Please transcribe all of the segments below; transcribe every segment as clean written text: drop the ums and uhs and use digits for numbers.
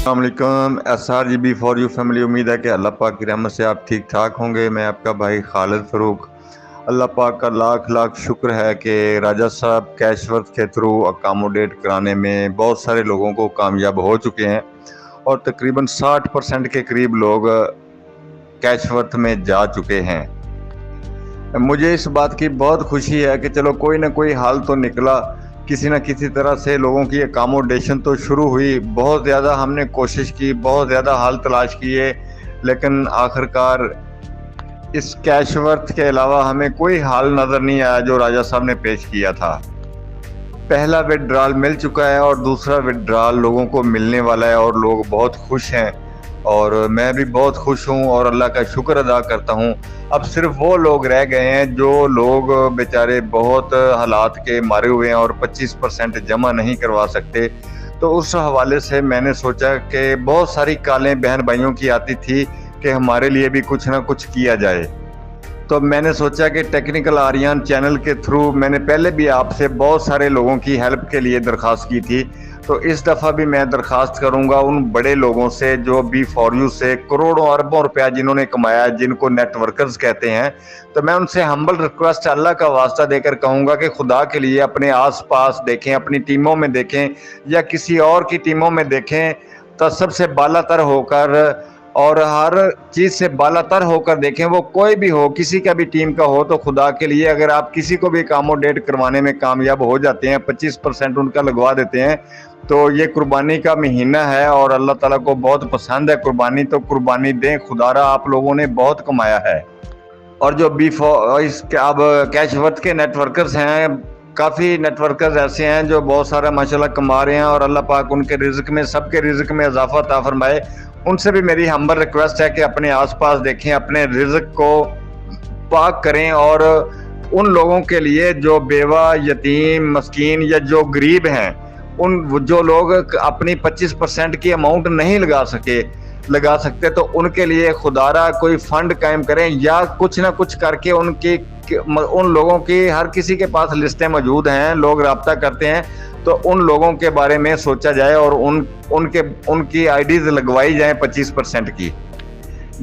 अस्सलामुअलैकुम SRGB for you family. उम्मीद है कि अल्लाह पाक की रहमत से आप ठीक ठाक होंगे। मैं आपका भाई खालिद फ़रूक। अल्लाह पाक का लाख लाख शुक्र है कि राजा साहब कैशवर्थ के थ्रू अकामोडेट कराने में बहुत सारे लोगों को कामयाब हो चुके हैं और तकरीबन 60% के करीब लोग कैशवर्थ में जा चुके हैं। मुझे इस बात की बहुत खुशी है कि चलो कोई ना कोई हाल तो निकला, किसी न किसी तरह से लोगों की अकामोडेशन तो शुरू हुई। बहुत ज़्यादा हमने कोशिश की, बहुत ज़्यादा हाल तलाश किए, लेकिन आखिरकार इस कैशवर्थ के अलावा हमें कोई हाल नज़र नहीं आया जो राजा साहब ने पेश किया था। पहला विड्रॉल मिल चुका है और दूसरा विड्रॉल लोगों को मिलने वाला है और लोग बहुत खुश हैं और मैं भी बहुत खुश हूँ और अल्लाह का शुक्र अदा करता हूँ। अब सिर्फ वो लोग रह गए हैं जो लोग बेचारे बहुत हालात के मारे हुए हैं और 25% जमा नहीं करवा सकते। तो उस हवाले से मैंने सोचा कि बहुत सारी कॉलें बहन भाइयों की आती थी कि हमारे लिए भी कुछ ना कुछ किया जाए। तो मैंने सोचा कि टेक्निकल आर्यन चैनल के थ्रू मैंने पहले भी आपसे बहुत सारे लोगों की हेल्प के लिए दरख्वास्त की थी, तो इस दफ़ा भी मैं दरख्वास्त करूंगा उन बड़े लोगों से जो B4U से करोड़ों अरबों रुपया जिन्होंने कमाया, जिनको नेटवर्कर्स कहते हैं। तो मैं उनसे हम्बल रिक्वेस्ट अल्लाह का वास्ता देकर कहूँगा कि खुदा के लिए अपने आस पास देखें, अपनी टीमों में देखें या किसी और की टीमों में देखें, तो सबसे बालातर होकर और हर चीज़ से बालातर होकर देखें। वो कोई भी हो, किसी का भी टीम का हो, तो खुदा के लिए अगर आप किसी को भी अकामोडेट करवाने में कामयाब हो जाते हैं, 25% उनका लगवा देते हैं, तो ये कुर्बानी का महीना है और अल्लाह ताला को बहुत पसंद है कुर्बानी। तो कुर्बानी दें, खुदारा आप लोगों ने बहुत कमाया है। और जो इसके अब कैशवर्थ के नेटवर्कर्स हैं, काफ़ी नेटवर्कर्स ऐसे हैं जो बहुत सारा माशाल्लाह कमा रहे हैं और अल्लाह पाक उनके रिज़्क में, सबके रिज़्क में इजाफा अता फरमाए। उनसे भी मेरी हम्बल रिक्वेस्ट है कि अपने आसपास देखें, अपने रिज़्क को पाक करें और उन लोगों के लिए जो बेवा, यतीम, मस्कीन या जो गरीब हैं, उन जो लोग अपनी 25% की अमाउंट नहीं लगा सकते, तो उनके लिए खुदारा कोई फंड कायम करें या कुछ ना कुछ करके उन लोगों की, हर किसी के पास लिस्टें मौजूद हैं, लोग राब्ता करते हैं, तो उन लोगों के बारे में सोचा जाए और उनकी आईडीज़ लगवाई जाएं 25% की।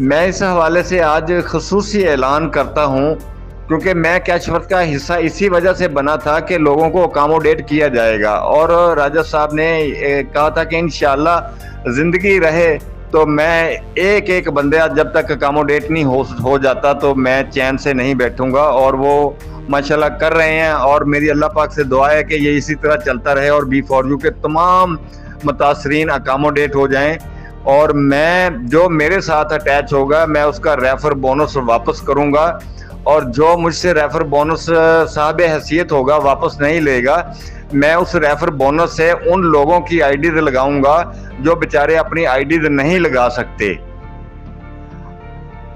मैं इस हवाले से आज खसूसी ऐलान करता हूँ क्योंकि मैं कैशवर्थ का हिस्सा इसी वजह से बना था कि लोगों को अकामोडेट किया जाएगा और राजा साहब ने कहा था कि इंशाल्लाह ज़िंदगी रहे तो मैं एक एक बंदे जब तक अकामोडेट नहीं हो जाता तो मैं चैन से नहीं बैठूंगा, और वो माशाल्लाह कर रहे हैं। और मेरी अल्लाह पाक से दुआ है कि ये इसी तरह चलता रहे और B4U के तमाम मुतासरीन अकामोडेट हो जाएं और मैं, जो मेरे साथ अटैच होगा, मैं उसका रेफर बोनस वापस करूंगा और जो मुझसे रेफर बोनस साहब हैसियत होगा वापस नहीं लेगा, मैं उस रेफर बोनस से उन लोगों की आईडीज़ लगाऊंगा जो बेचारे अपनी आईडीज़ नहीं लगा सकते।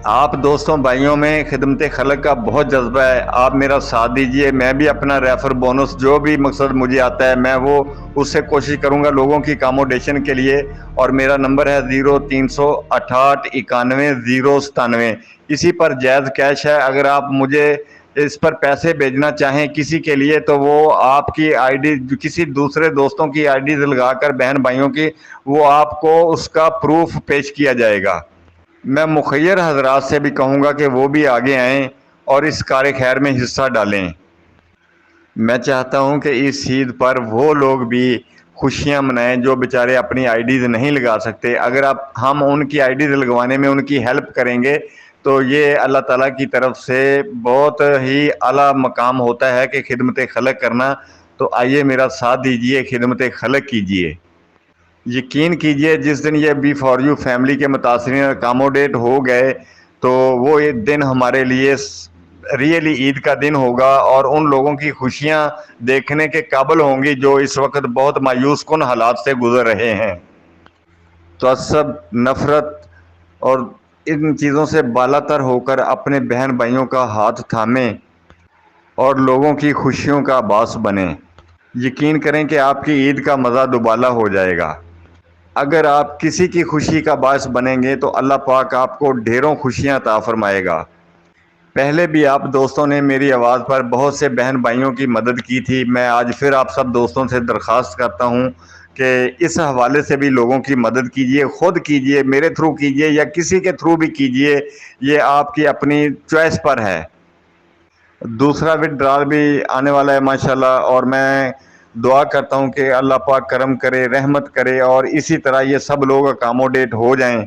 आप दोस्तों भाइयों में खिदमत खलक का बहुत जज्बा है, आप मेरा साथ दीजिए। मैं भी अपना रेफर बोनस जो भी मकसद मुझे आता है मैं वो उससे कोशिश करूंगा लोगों की अकामोडेशन के लिए। और मेरा नंबर है 0368910097। इसी पर जायज़ कैश है। अगर आप मुझे इस पर पैसे भेजना चाहें किसी के लिए तो वो आपकी आईडी, किसी दूसरे दोस्तों की आईडी लगाकर, बहन भाइयों की, वो आपको उसका प्रूफ पेश किया जाएगा। मैं मुखय्यर हजरात से भी कहूँगा कि वो भी आगे आएँ और इस कार खैर में हिस्सा डालें। मैं चाहता हूँ कि इस ईद पर वो लोग भी खुशियाँ मनाएं जो बेचारे अपनी आईडीज़ नहीं लगा सकते। अगर हम उनकी आईडीज़ लगवाने में उनकी हेल्प करेंगे तो ये अल्लाह ताला की तरफ से बहुत ही आला मकाम होता है कि खिदमत खलक करना। तो आइए मेरा साथ दीजिए, खिदमत खलक कीजिए। यकीन कीजिए जिस दिन ये B4U फैमिली के मुतासरीन अकामोडेट हो गए तो वो एक दिन हमारे लिए रियली ईद का दिन होगा और उन लोगों की खुशियां देखने के काबिल होंगी जो इस वक्त बहुत मायूस कुन हालात से गुजर रहे हैं। तअस्सुब, नफ़रत और इन चीज़ों से बालातर होकर अपने बहन भाइयों का हाथ थामें और लोगों की खुशियों का बास बने। यकीन करें कि आपकी ईद का मज़ा दुबाला हो जाएगा। अगर आप किसी की खुशी का बायस बनेंगे तो अल्लाह पाक आपको ढेरों खुशियां अता फरमाएगा। पहले भी आप दोस्तों ने मेरी आवाज़ पर बहुत से बहन भाइयों की मदद की थी। मैं आज फिर आप सब दोस्तों से दरख्वास्त करता हूं कि इस हवाले से भी लोगों की मदद कीजिए, खुद कीजिए, मेरे थ्रू कीजिए या किसी के थ्रू भी कीजिए, ये आपकी अपनी चॉइस पर है। दूसरा विड्रॉल भी आने वाला है माशाल्लाह, और मैं दुआ करता हूँ कि अल्लाह पाक करम करे, रहमत करे और इसी तरह ये सब लोग अकोमोडेट हो जाएं